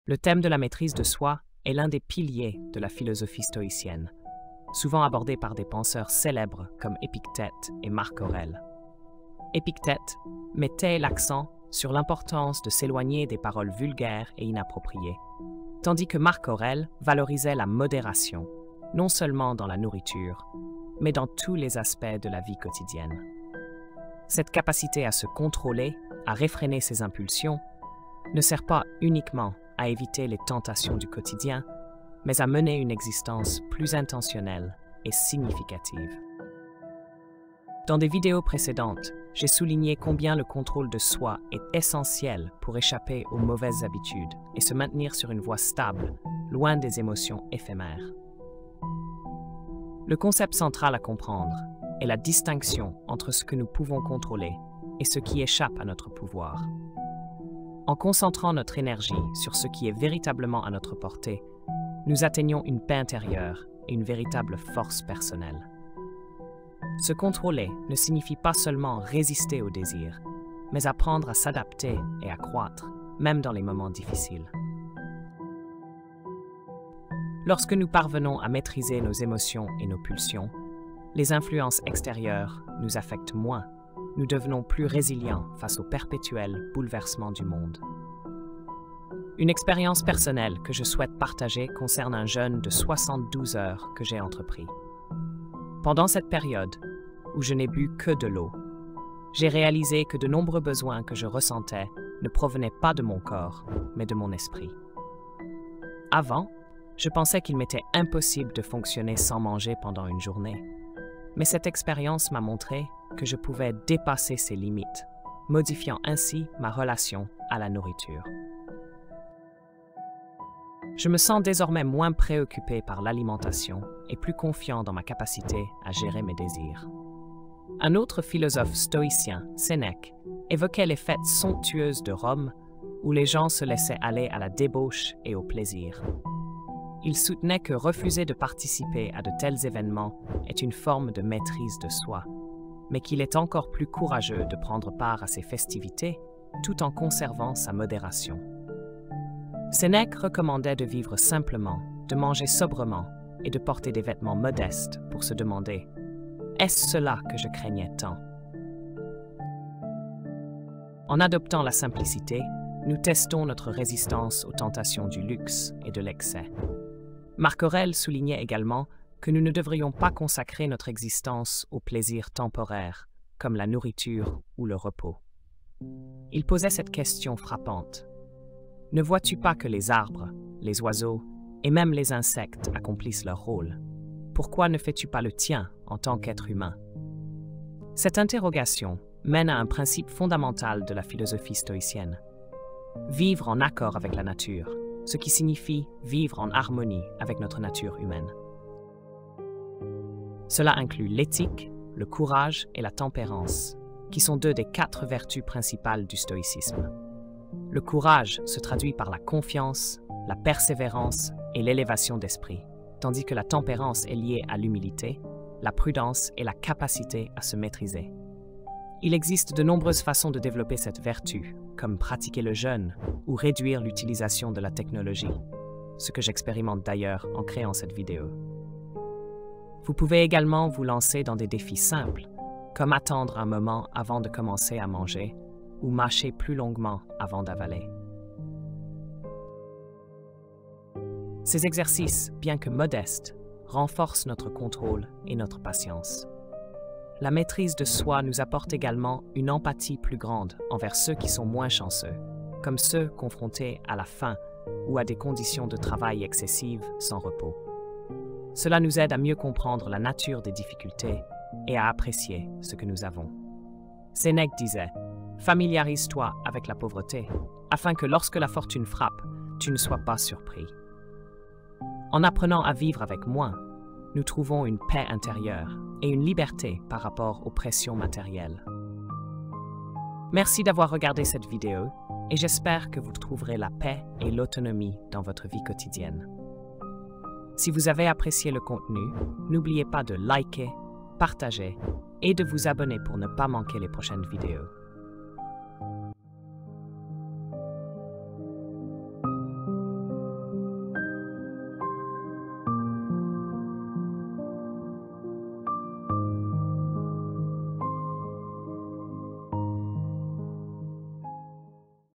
Le thème de la maîtrise de soi est l'un des piliers de la philosophie stoïcienne, souvent abordé par des penseurs célèbres comme Épictète et Marc Aurèle. Épictète mettait l'accent sur l'importance de s'éloigner des paroles vulgaires et inappropriées, tandis que Marc Aurèle valorisait la modération, non seulement dans la nourriture, mais dans tous les aspects de la vie quotidienne. Cette capacité à se contrôler, à réfréner ses impulsions, ne sert pas uniquement à éviter les tentations du quotidien, mais à mener une existence plus intentionnelle et significative. Dans des vidéos précédentes, j'ai souligné combien le contrôle de soi est essentiel pour échapper aux mauvaises habitudes et se maintenir sur une voie stable, loin des émotions éphémères. Le concept central à comprendre est la distinction entre ce que nous pouvons contrôler et ce qui échappe à notre pouvoir. En concentrant notre énergie sur ce qui est véritablement à notre portée, nous atteignons une paix intérieure et une véritable force personnelle. Se contrôler ne signifie pas seulement résister au désir, mais apprendre à s'adapter et à croître, même dans les moments difficiles. Lorsque nous parvenons à maîtriser nos émotions et nos pulsions, les influences extérieures nous affectent moins. Nous devenons plus résilients face au perpétuel bouleversement du monde. Une expérience personnelle que je souhaite partager concerne un jeûne de 72 heures que j'ai entrepris. Pendant cette période, où je n'ai bu que de l'eau, j'ai réalisé que de nombreux besoins que je ressentais ne provenaient pas de mon corps, mais de mon esprit. Avant, je pensais qu'il m'était impossible de fonctionner sans manger pendant une journée. Mais cette expérience m'a montré que je pouvais dépasser ces limites, modifiant ainsi ma relation à la nourriture. Je me sens désormais moins préoccupé par l'alimentation et plus confiant dans ma capacité à gérer mes désirs. Un autre philosophe stoïcien, Sénèque, évoquait les fêtes somptueuses de Rome où les gens se laissaient aller à la débauche et au plaisir. Il soutenait que refuser de participer à de tels événements est une forme de maîtrise de soi, mais qu'il est encore plus courageux de prendre part à ces festivités tout en conservant sa modération. Sénèque recommandait de vivre simplement, de manger sobrement et de porter des vêtements modestes pour se demander « Est-ce cela que je craignais tant ?» En adoptant la simplicité, nous testons notre résistance aux tentations du luxe et de l'excès. Marc Aurèle soulignait également que nous ne devrions pas consacrer notre existence aux plaisirs temporaires, comme la nourriture ou le repos. Il posait cette question frappante. Ne vois-tu pas que les arbres, les oiseaux et même les insectes accomplissent leur rôle? Pourquoi ne fais-tu pas le tien en tant qu'être humain? Cette interrogation mène à un principe fondamental de la philosophie stoïcienne. Vivre en accord avec la nature, ce qui signifie vivre en harmonie avec notre nature humaine. Cela inclut l'éthique, le courage et la tempérance, qui sont deux des 4 vertus principales du stoïcisme. Le courage se traduit par la confiance, la persévérance et l'élévation d'esprit, tandis que la tempérance est liée à l'humilité, la prudence et la capacité à se maîtriser. Il existe de nombreuses façons de développer cette vertu, comme pratiquer le jeûne ou réduire l'utilisation de la technologie, ce que j'expérimente d'ailleurs en créant cette vidéo. Vous pouvez également vous lancer dans des défis simples, comme attendre un moment avant de commencer à manger ou mâcher plus longuement avant d'avaler. Ces exercices, bien que modestes, renforcent notre contrôle et notre patience. La maîtrise de soi nous apporte également une empathie plus grande envers ceux qui sont moins chanceux, comme ceux confrontés à la faim ou à des conditions de travail excessives sans repos. Cela nous aide à mieux comprendre la nature des difficultés et à apprécier ce que nous avons. Sénèque disait « Familiarise-toi avec la pauvreté, afin que lorsque la fortune frappe, tu ne sois pas surpris. » En apprenant à vivre avec moins, nous trouvons une paix intérieure et une liberté par rapport aux pressions matérielles. Merci d'avoir regardé cette vidéo et j'espère que vous trouverez la paix et l'autonomie dans votre vie quotidienne. Si vous avez apprécié le contenu, n'oubliez pas de liker, partager et de vous abonner pour ne pas manquer les prochaines vidéos.